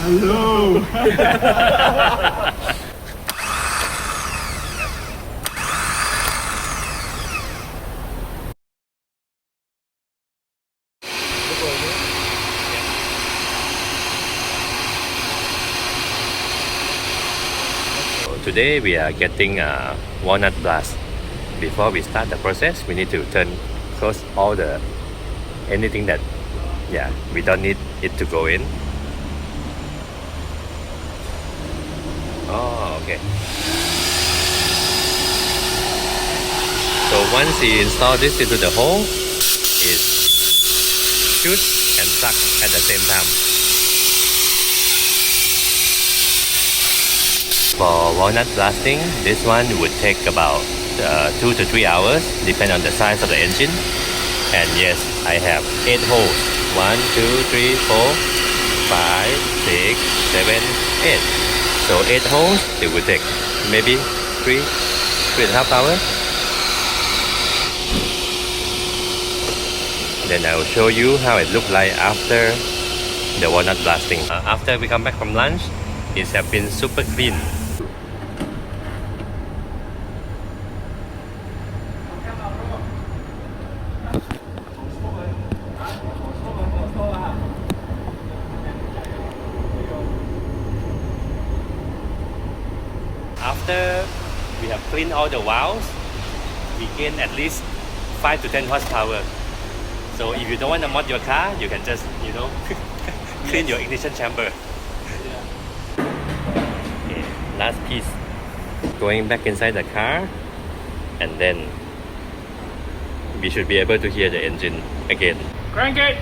Hello. Today we are getting a walnut blast. Before we start the process, we need to close all anything that we don't need it to go in. Oh, okay. So once you install this into the hole, it shoots and sucks at the same time. For walnut blasting, this one would take about 2 to 3 hours, depending on the size of the engine. And yes, I have 8 holes. 1, 2, 3, 4, 5, 6, 7, 8. So 8 holes, it would take maybe 3.5 hours. Then I will show you how it looked like after the walnut blasting. After we come back from lunch, it has been super clean. After we have cleaned all the valves, we gain at least 5 to 10 horsepower. So if you don't want to mod your car, you can just, clean your ignition chamber. Okay, last piece. Going back inside the car, and then we should be able to hear the engine again. Crank it.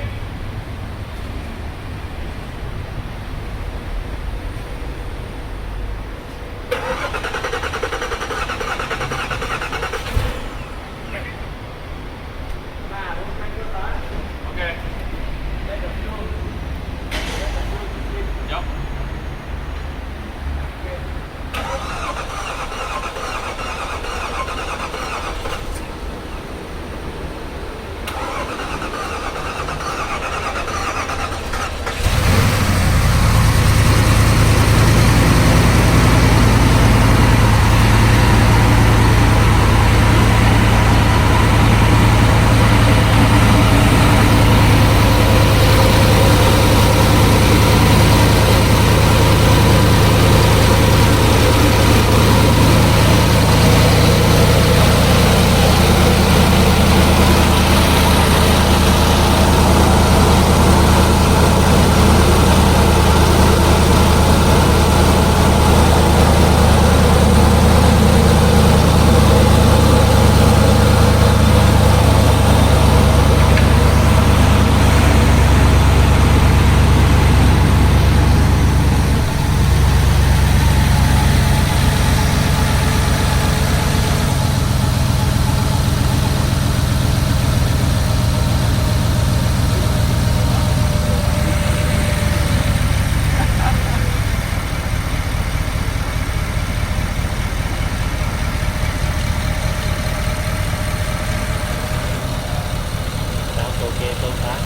Okay, so far.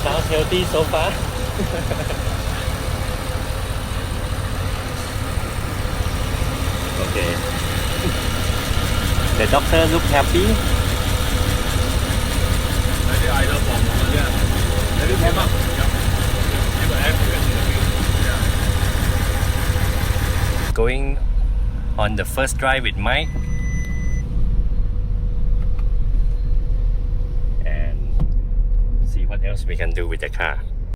Sounds healthy so far. Okay. The doctor look happy. Going on the first drive with Mike. What else we can do with the car.